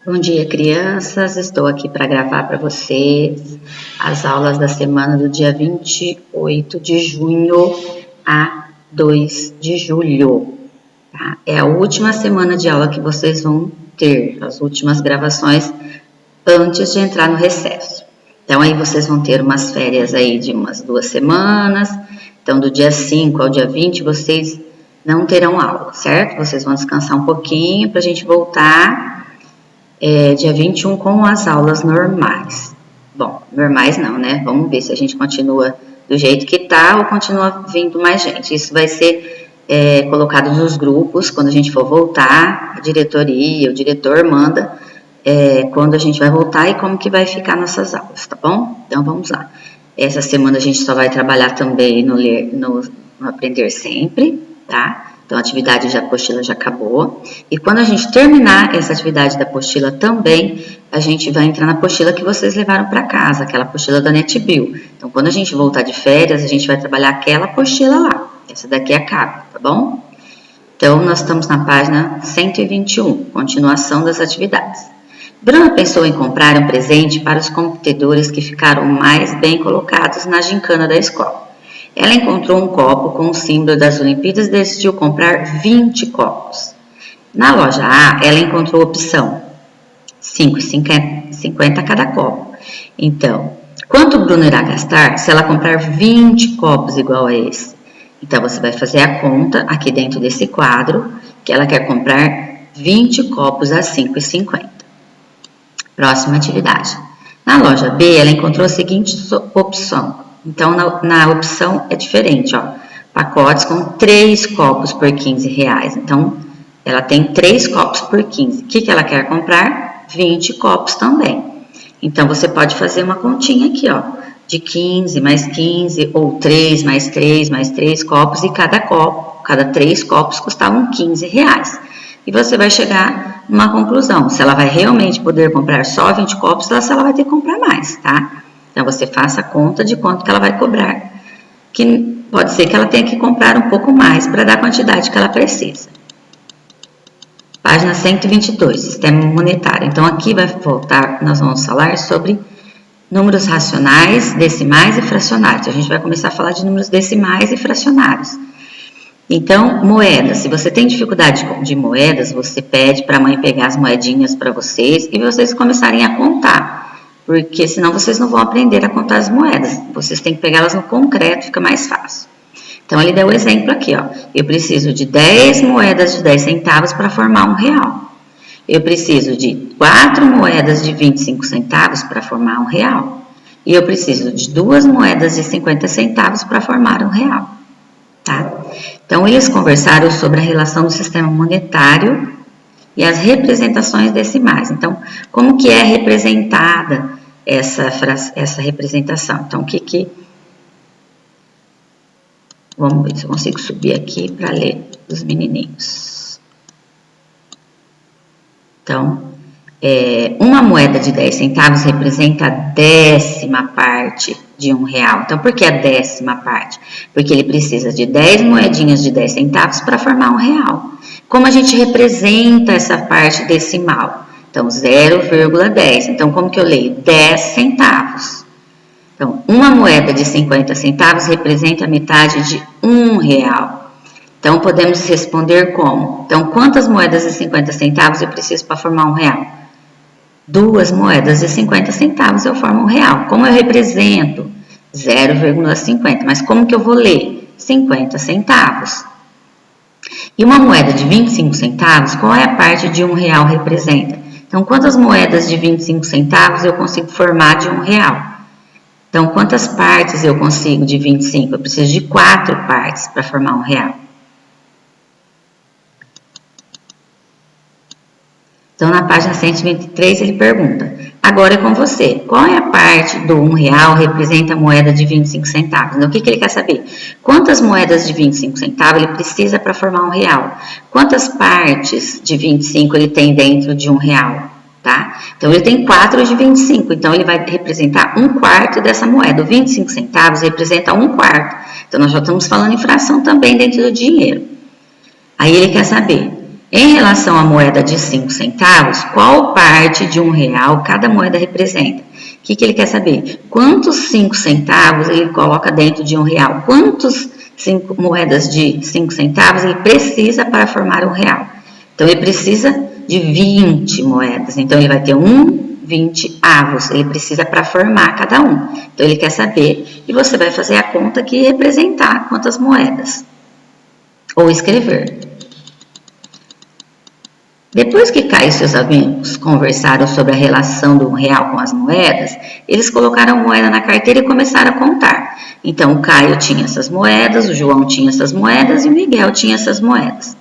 Bom dia, crianças. Estou aqui para gravar para vocês as aulas da semana do dia 28 de junho a 2 de julho. Tá? É a última semana de aula que vocês vão ter, as últimas gravações antes de entrar no recesso. Então, aí vocês vão ter umas férias aí de umas 2 semanas. Então, do dia 5 ao dia 20, vocês não terão aula, certo? Vocês vão descansar um pouquinho para a gente voltar dia 21 com as aulas normais. Bom, normais não, né? Vamos ver se a gente continua do jeito que tá ou continua vindo mais gente. Isso vai ser colocado nos grupos quando a gente for voltar. A diretoria, o diretor manda quando a gente vai voltar e como que vai ficar nossas aulas, tá bom? Então, vamos lá. Essa semana a gente só vai trabalhar também no Aprender Sempre, tá? Então, a atividade da apostila já acabou. E quando a gente terminar essa atividade da apostila também, a gente vai entrar na apostila que vocês levaram para casa, aquela apostila da NetBio. Então, quando a gente voltar de férias, a gente vai trabalhar aquela apostila lá. Essa daqui acaba, tá bom? Então, nós estamos na página 121, continuação das atividades. Bruna pensou em comprar um presente para os competidores que ficaram mais bem colocados na gincana da escola. Ela encontrou um copo com o símbolo das Olimpíadas e decidiu comprar 20 copos. Na loja A, ela encontrou a opção 5,50 cada copo. Então, quanto Bruna irá gastar se ela comprar 20 copos igual a esse? Então, você vai fazer a conta aqui dentro desse quadro, que ela quer comprar 20 copos a 5,50. Próxima atividade. Na loja B, ela encontrou a seguinte opção. Então, na opção é diferente, ó. Pacotes com 3 copos por R$15. Então, ela tem 3 copos por 15. O que ela quer comprar? 20 copos também. Então, você pode fazer uma continha aqui, ó. De 15 mais 15, ou 3 mais 3 mais 3 copos. E cada 3 copos custavam R$15. E você vai chegar numa conclusão. Se ela vai realmente poder comprar só 20 copos, ou se ela vai ter que comprar mais, tá? Então, você faça a conta de quanto que ela vai cobrar, que pode ser que ela tenha que comprar um pouco mais para dar a quantidade que ela precisa. Página 122, Sistema Monetário. Então, aqui vai voltar, nós vamos falar sobre números racionais, decimais e fracionários. A gente vai começar a falar de números decimais e fracionários. Então, moedas. Se você tem dificuldade de moedas, você pede para a mãe pegar as moedinhas para vocês e vocês começarem a contar. Porque senão vocês não vão aprender a contar as moedas. Vocês têm que pegá-las no concreto, fica mais fácil. Então, ele deu o exemplo aqui, ó. Eu preciso de 10 moedas de 10 centavos para formar R$1. Eu preciso de 4 moedas de 25 centavos para formar R$1. E eu preciso de 2 moedas de 50 centavos para formar R$1. Tá? Então, eles conversaram sobre a relação do sistema monetário e as representações decimais. Então, como que é representada essa representação? Então, vamos ver se eu consigo subir aqui para ler os menininhos. Então, uma moeda de 10 centavos representa a 10ª parte de R$1. Então, por que a 10ª parte? Porque ele precisa de 10 moedinhas de 10 centavos para formar R$1. Como a gente representa essa parte decimal? Então, 0,10. Então, como que eu leio? 10 centavos. Então, uma moeda de 50 centavos representa a metade de R$1. Então, podemos responder como? Então, quantas moedas de 50 centavos eu preciso para formar R$1? 2 moedas de 50 centavos eu formo R$1. Como eu represento? 0,50. Mas como que eu vou ler? 50 centavos. E uma moeda de 25 centavos, qual é a parte de R$1 representa? Então, quantas moedas de 25 centavos eu consigo formar de R$1? Então, quantas partes eu consigo de 25? Eu preciso de 4 partes para formar R$1. Então, na página 123, ele pergunta, agora é com você, qual é a parte do R$1 representa a moeda de 25 centavos? Então, o que ele quer saber? Quantas moedas de 25 centavos ele precisa para formar R$1? Quantas partes de 25 ele tem dentro de R$1? Tá? Então, ele tem 4 de 25, então ele vai representar 1/4 dessa moeda. O 25 centavos representa 1/4. Então, nós já estamos falando em fração também dentro do dinheiro. Aí, ele quer saber, Em relação à moeda de 5 centavos, qual parte de R$1 cada moeda representa? O que ele quer saber? Quantos 5 centavos ele coloca dentro de R$1? Quantas moedas de 5 centavos ele precisa para formar R$1? Então, ele precisa de 20 moedas. Então, ele vai ter 20 avos. Ele precisa para formar cada um. Então, ele quer saber e você vai fazer a conta que representar quantas moedas. Ou escrever. Depois que Caio e seus amigos conversaram sobre a relação do R$1 com as moedas, eles colocaram a moeda na carteira e começaram a contar. Então, o Caio tinha essas moedas, o João tinha essas moedas e o Miguel tinha essas moedas.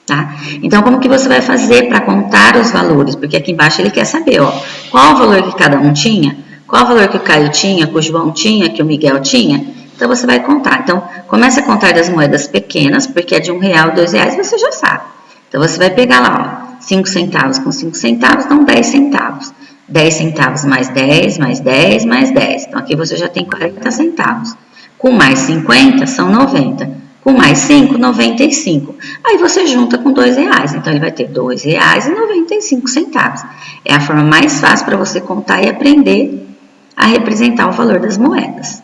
Tá? Então, como que você vai fazer para contar os valores? Porque aqui embaixo ele quer saber, ó, qual o valor que cada um tinha, qual o valor que o Caio tinha, que o João tinha, que o Miguel tinha. Então, você vai contar. Então, comece a contar das moedas pequenas, porque é de R$1 e R$2, você já sabe. Então, você vai pegar lá, ó, 5 centavos com 5 centavos dão 10 centavos. 10 centavos mais 10, mais 10, mais 10. Então, aqui você já tem 40 centavos. Com mais 50 são 90. Com mais 5, 95. Aí você junta com R$2. Então, ele vai ter R$2,95. É a forma mais fácil para você contar e aprender a representar o valor das moedas.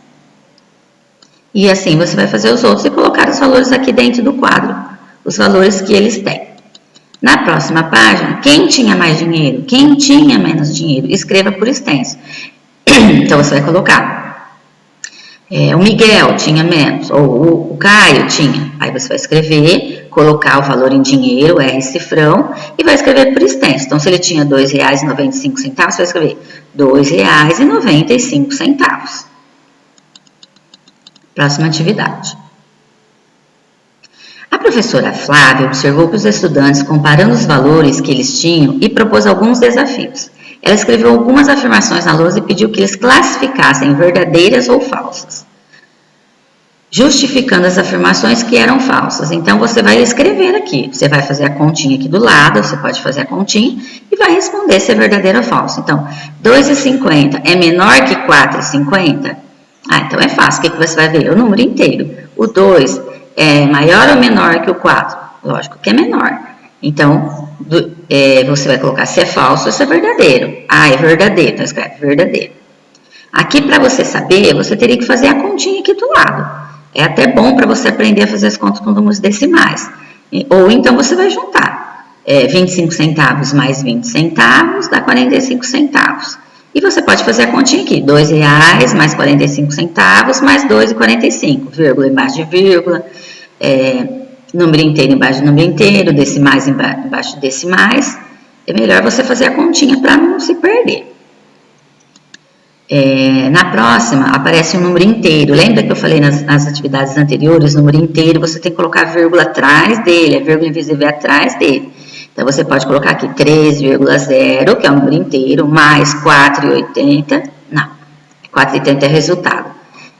E assim você vai fazer os outros e colocar os valores aqui dentro do quadro. Os valores que eles têm. Na próxima página, quem tinha mais dinheiro? Quem tinha menos dinheiro? Escreva por extenso. Então, você vai colocar. O Miguel tinha menos, ou o Caio tinha. Aí você vai escrever, colocar o valor em dinheiro, R cifrão, e vai escrever por extenso. Então, se ele tinha R$2,95, você vai escrever R$2,95. Próxima atividade. A professora Flávia observou que os estudantes comparando os valores que eles tinham e propôs alguns desafios. Ela escreveu algumas afirmações na lousa e pediu que eles classificassem verdadeiras ou falsas, justificando as afirmações que eram falsas. Então, você vai escrever aqui, você vai fazer a continha aqui do lado, você pode fazer a continha e vai responder se é verdadeiro ou falso. Então, 2,50 é menor que 4,50? Então é fácil, o que você vai ver? O número inteiro. O 2 é maior ou menor que o 4? Lógico que é menor. Então, você vai colocar se é falso ou se é verdadeiro. É verdadeiro, então escreve verdadeiro. Aqui, para você saber, você teria que fazer a continha aqui do lado. É até bom para você aprender a fazer as contas com números decimais. Ou então você vai juntar. 25 centavos mais 20 centavos dá 45 centavos. E você pode fazer a continha aqui, R$2 mais 45 centavos mais 2,45, vírgula embaixo de vírgula, número inteiro embaixo de número inteiro, decimais embaixo de decimais. É melhor você fazer a continha para não se perder. Na próxima, aparece um número inteiro. Lembra que eu falei nas atividades anteriores, número inteiro, você tem que colocar vírgula atrás dele, a vírgula invisível atrás dele. Então, você pode colocar aqui 3,0, que é o número inteiro, mais 4,80. Não, 4,80 é resultado.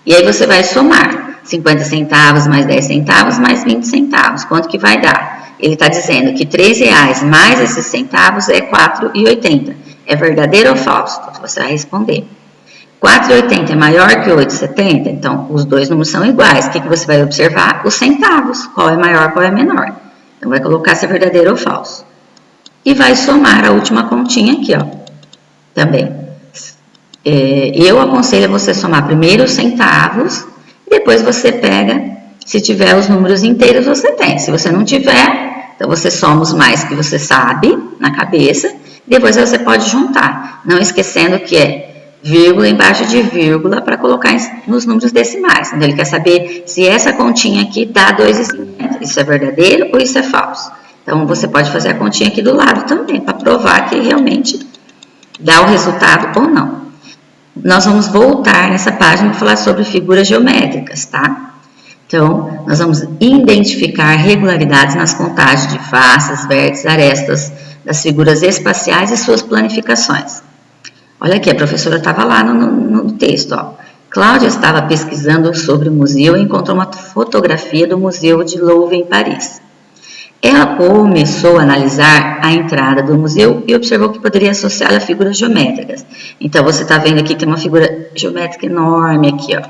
E aí, você vai somar 50 centavos mais 10 centavos mais 20 centavos. Quanto que vai dar? Ele está dizendo que R$3 mais esses centavos é 4,80. É verdadeiro ou falso? Então, você vai responder. 4,80 é maior que 8,70? Então, os dois números são iguais. O que você vai observar? Os centavos. Qual é maior, qual é menor? Então, vai colocar se é verdadeiro ou falso. E vai somar a última continha aqui, ó. Também. Eu aconselho você somar primeiro os centavos, e depois você pega, se tiver os números inteiros, você tem. Se você não tiver, então você soma os mais que você sabe na cabeça, e depois você pode juntar. Não esquecendo que é vírgula embaixo de vírgula para colocar nos números decimais. Então, ele quer saber se essa continha aqui dá 2,50. Isso é verdadeiro ou isso é falso? Então, você pode fazer a continha aqui do lado também, para provar que realmente dá o resultado ou não. Nós vamos voltar nessa página para falar sobre figuras geométricas, tá? Então, nós vamos identificar regularidades nas contagens de faces, vértices, arestas das figuras espaciais e suas planificações. Olha aqui, a professora estava lá no texto, ó. Cláudia estava pesquisando sobre o museu e encontrou uma fotografia do Museu de Louvre, em Paris. Ela começou a analisar a entrada do museu e observou que poderia associá-la a figuras geométricas. Então, você está vendo aqui, tem uma figura geométrica enorme aqui, ó.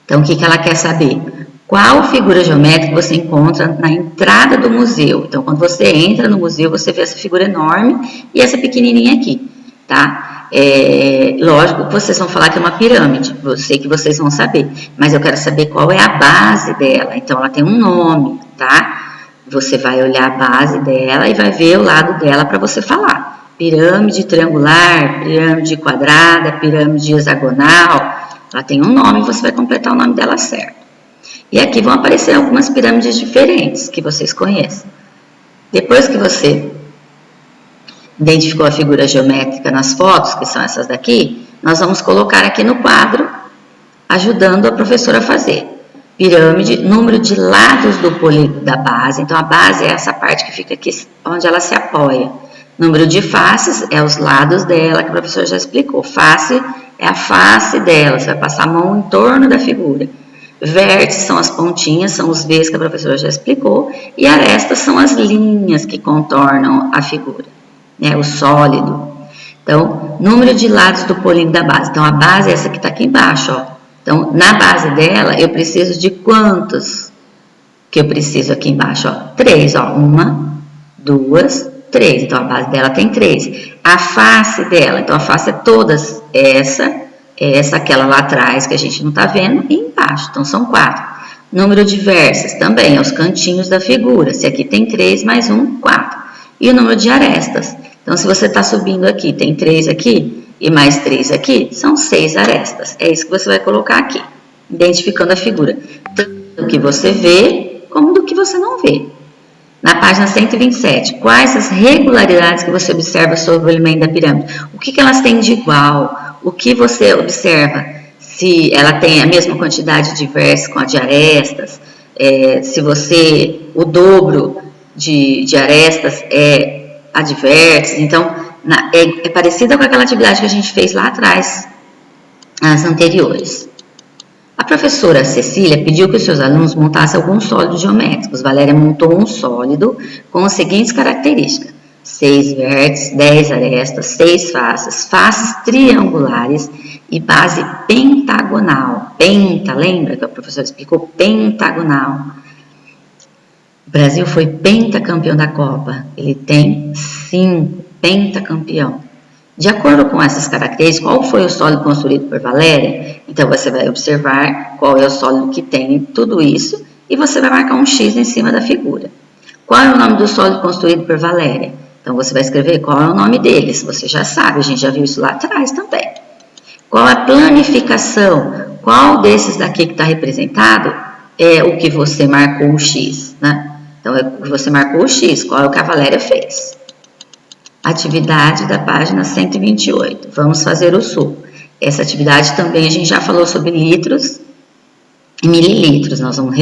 Então, o que ela quer saber? Qual figura geométrica você encontra na entrada do museu? Então, quando você entra no museu, você vê essa figura enorme e essa pequenininha aqui, tá? Lógico que vocês vão falar que é uma pirâmide, eu sei que vocês vão saber, mas eu quero saber qual é a base dela. Então, ela tem um nome, tá? Você vai olhar a base dela e vai ver o lado dela para você falar. Pirâmide triangular, pirâmide quadrada, pirâmide hexagonal. Ela tem um nome e você vai completar o nome dela certo. E aqui vão aparecer algumas pirâmides diferentes que vocês conhecem. Depois que você identificou a figura geométrica nas fotos, que são essas daqui, nós vamos colocar aqui no quadro, ajudando a professora a fazer. Pirâmide, número de lados do polígono da base. Então, a base é essa parte que fica aqui, onde ela se apoia. Número de faces é os lados dela, que a professora já explicou. Face é a face dela, você vai passar a mão em torno da figura. Vértices são as pontinhas, são os V's que a professora já explicou. E arestas são as linhas que contornam a figura, né, o sólido. Então, número de lados do polígono da base. Então, a base é essa que está aqui embaixo, ó. Então, na base dela, eu preciso de quantos que eu preciso aqui embaixo, ó? 3, ó. 1, 2, 3. Então, a base dela tem 3. A face dela, então, a face é todas essa, aquela lá atrás que a gente não está vendo, e embaixo. Então, são 4. Número de vértices também, é os cantinhos da figura. Se aqui tem 3 mais 1, 4. E o número de arestas. Então, se você está subindo aqui, tem 3 aqui, e mais 3 aqui, são 6 arestas. É isso que você vai colocar aqui, identificando a figura. Tanto do que você vê, como do que você não vê. Na página 127, quais as regularidades que você observa sobre o elemento da pirâmide? O que elas têm de igual? O que você observa? Se ela tem a mesma quantidade de vértices com a de arestas, se você, o dobro de arestas é a de vértices. Então, é parecida com aquela atividade que a gente fez lá atrás, as anteriores. A professora Cecília pediu que os seus alunos montassem alguns sólidos geométricos. Valéria montou um sólido com as seguintes características: 6 vértices, 10 arestas, 6 faces triangulares e base pentagonal. Penta, lembra que a professora explicou? Pentagonal. O Brasil foi pentacampeão da Copa. Ele tem 5, pentacampeão. De acordo com essas características, qual foi o sólido construído por Valéria? Então, você vai observar qual é o sólido que tem tudo isso e você vai marcar um X em cima da figura. Qual é o nome do sólido construído por Valéria? Então, você vai escrever qual é o nome deles. Você já sabe, a gente já viu isso lá atrás também. Qual a planificação? Qual desses daqui que está representado é o que você marcou o X, né? Então, é o que você marcou o X, qual é o que a Valéria fez. Atividade da página 128. Vamos fazer o suco. Essa atividade também a gente já falou sobre litros e mililitros. Nós vamos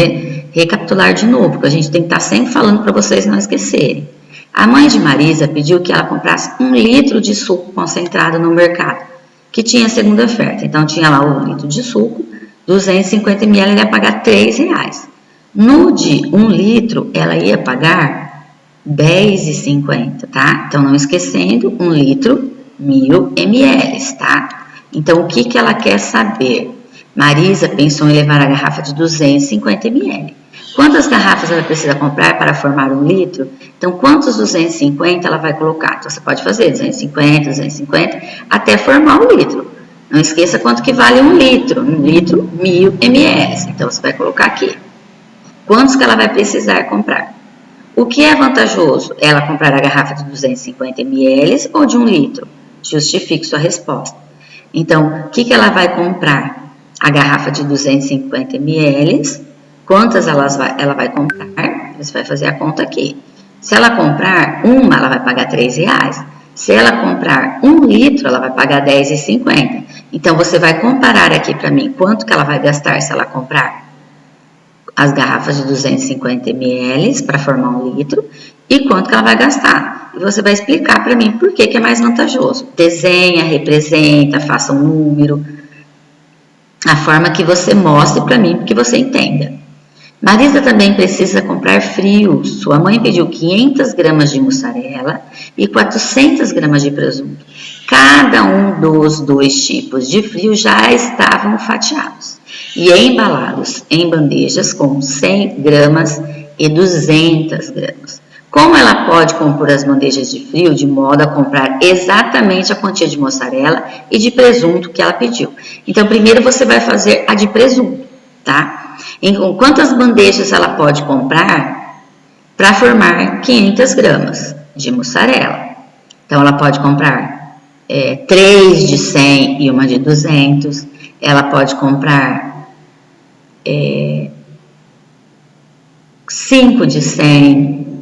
recapitular de novo, porque a gente tem que estar sempre falando para vocês não esquecerem. A mãe de Marisa pediu que ela comprasse 1 litro de suco concentrado no mercado, que tinha segunda oferta. Então, tinha lá 1 litro de suco, 250 ml, ela ia pagar R$3. No de 1 litro, ela ia pagar R$10,50, tá? Então, não esquecendo, 1 litro, 1000 ml, tá? Então, o que ela quer saber? Marisa pensou em levar a garrafa de 250 ml. Quantas garrafas ela precisa comprar para formar 1 litro? Então, quantos 250 ela vai colocar? Então, você pode fazer 250, 250, até formar 1 litro. Não esqueça quanto que vale 1 litro. 1 litro, 1000 ml. Então, você vai colocar aqui. Quantos que ela vai precisar comprar? O que é vantajoso? Ela comprar a garrafa de 250 ml ou de 1 litro? Justifique sua resposta. Então, o que ela vai comprar? A garrafa de 250 ml. Quantas ela vai comprar? Você vai fazer a conta aqui. Se ela comprar uma, ela vai pagar R$3. Se ela comprar 1 litro, ela vai pagar R$10,50. Então, você vai comparar aqui para mim quanto que ela vai gastar se ela comprar as garrafas de 250 ml para formar 1 litro e quanto que ela vai gastar. E você vai explicar para mim por que é mais vantajoso. Desenha, representa, faça um número, a forma que você mostre para mim, que você entenda. Marisa também precisa comprar frios. Sua mãe pediu 500 gramas de mussarela e 400 gramas de presunto. Cada um dos 2 tipos de frio já estavam fatiados. e embalados em bandejas com 100 gramas e 200 gramas. Como ela pode compor as bandejas de frio de modo a comprar exatamente a quantia de mussarela e de presunto que ela pediu? Então, primeiro você vai fazer a de presunto, tá? Em quantas bandejas ela pode comprar para formar 500 gramas de mussarela? Então, ela pode comprar 3 de 100 e uma de 200. Ela pode comprar 5 de 100.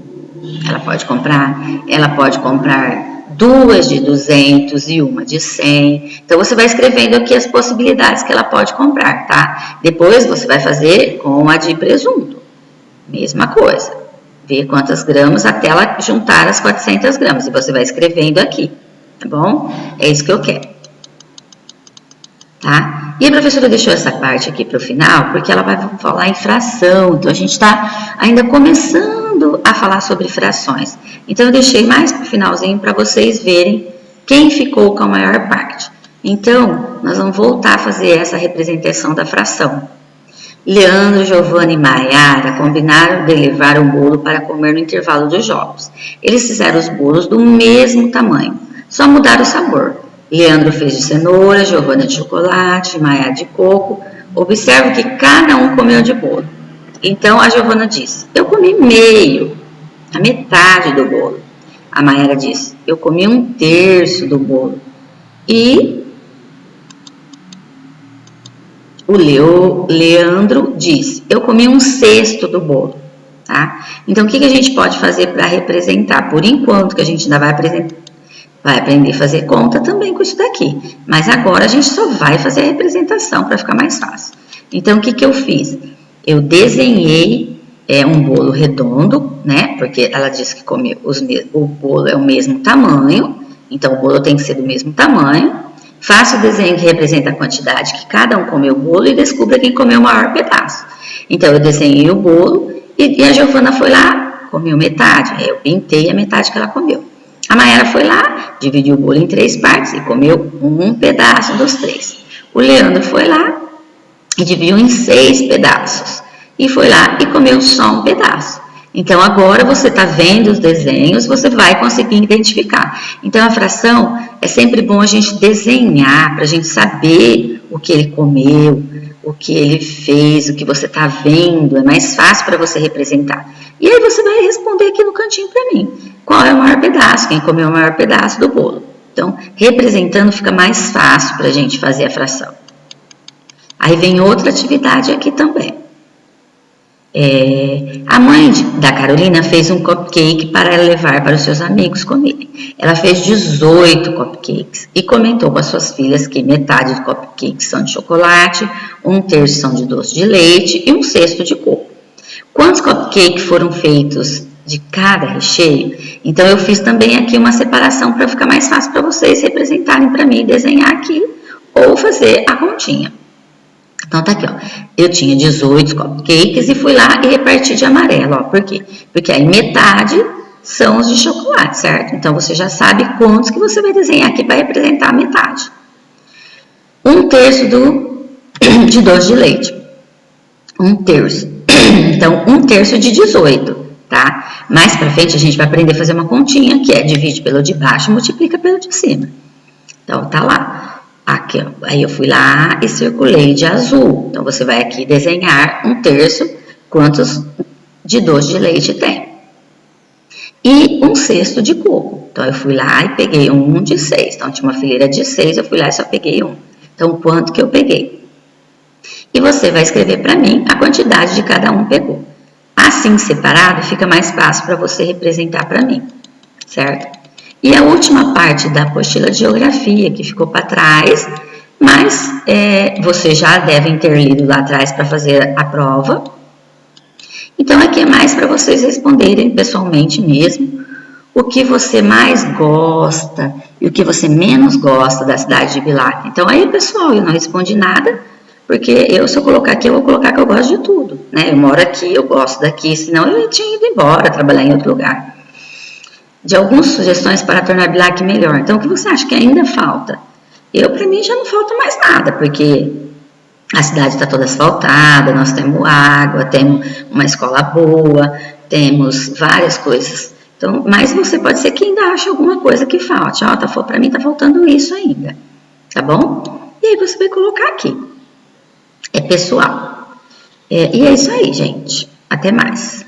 Ela pode comprar 2 de 200 e uma de 100. Então, você vai escrevendo aqui as possibilidades que ela pode comprar, tá? Depois, você vai fazer com a de presunto. Mesma coisa. Ver quantas gramas até ela juntar as 400 gramas. E você vai escrevendo aqui, tá bom? É isso que eu quero. Tá? E a professora deixou essa parte aqui para o final, porque ela vai falar em fração. Então, a gente está ainda começando a falar sobre frações. Então, eu deixei mais para o finalzinho para vocês verem quem ficou com a maior parte. Então, nós vamos voltar a fazer essa representação da fração. Leandro, Giovanna e Maiara combinaram de levar um bolo para comer no intervalo dos jogos. Eles fizeram os bolos do mesmo tamanho, só mudaram o sabor. Leandro fez de cenoura, Giovanna de chocolate, Maiara de coco. Observe que cada um comeu de bolo. Então, a Giovanna disse, eu comi meio, a metade do bolo. A Maiara disse, eu comi 1/3 do bolo. E o Leandro disse, eu comi 1/6 do bolo. Tá? Então, o que a gente pode fazer para representar? Por enquanto, que a gente ainda vai aprender a fazer conta também com isso daqui. Mas agora a gente só vai fazer a representação para ficar mais fácil. Então, o que eu fiz? Eu desenhei um bolo redondo, né? Porque ela disse que o bolo é o mesmo tamanho. Então, o bolo tem que ser do mesmo tamanho. Faça o desenho que representa a quantidade que cada um comeu o bolo e descubra quem comeu o maior pedaço. Então, eu desenhei o bolo e a Giovanna foi lá, comeu metade. Eu pintei a metade que ela comeu. A Maiara foi lá, dividiu o bolo em 3 partes e comeu um pedaço dos 3. O Leandro foi lá e dividiu em 6 pedaços. E foi lá e comeu só um pedaço. Então, agora você está vendo os desenhos, você vai conseguir identificar. Então, a fração é sempre bom a gente desenhar, para a gente saber o que ele comeu, o que ele fez, o que você está vendo. É mais fácil para você representar. E aí, você vai responder aqui no cantinho para mim. Qual é o maior pedaço? Quem comeu o maior pedaço do bolo? Então, representando fica mais fácil para a gente fazer a fração. Aí vem outra atividade aqui também. A mãe da Carolina fez um cupcake para ela levar para os seus amigos comerem. Ela fez 18 cupcakes e comentou com as suas filhas que metade do cupcake são de chocolate, 1/3 são de doce de leite e 1/6 de coco. Quantos cupcakes foram feitos de cada recheio? Então, eu fiz também aqui uma separação para ficar mais fácil para vocês representarem para mim, desenhar aqui ou fazer a continha. Então, tá aqui, ó. Eu tinha 18 cupcakes e fui lá e reparti de amarelo, ó. Por quê? Porque aí metade são os de chocolate, certo? Então, você já sabe quantos que você vai desenhar aqui para representar a metade. 1/3 de doce de leite. 1/3. Então, 1/3 de 18, tá? Mais pra frente, a gente vai aprender a fazer uma continha, que é divide pelo de baixo e multiplica pelo de cima. Então, tá lá. Aqui, ó. Aí eu fui lá e circulei de azul. Então, você vai aqui desenhar 1/3 quantos de doce de leite tem. E 1/6 de coco. Então, eu fui lá e peguei um de 6. Então, tinha uma fileira de 6, eu fui lá e só peguei um. Então, quanto que eu peguei? E você vai escrever para mim a quantidade de cada um pegou. Assim, separado, fica mais fácil para você representar para mim, certo? E a última parte da apostila de geografia, que ficou para trás, mas vocês já devem ter lido lá atrás para fazer a prova. Então, aqui é mais para vocês responderem pessoalmente mesmo o que você mais gosta e o que você menos gosta da cidade de Bilac. Então, aí, pessoal, eu não respondi nada, porque se eu colocar aqui, eu vou colocar que eu gosto de tudo, né? Eu moro aqui, eu gosto daqui, senão eu tinha ido embora, trabalhar em outro lugar. De algumas sugestões para tornar Bilac melhor. Então, o que você acha que ainda falta? Para mim, já não falta mais nada, porque A cidade está toda asfaltada, nós temos água, temos uma escola boa, temos várias coisas. Então, mas você pode ser que ainda ache alguma coisa que falte. Ó, para mim tá faltando isso ainda, tá bom? E aí você vai colocar aqui. É pessoal. E é isso aí, gente. Até mais.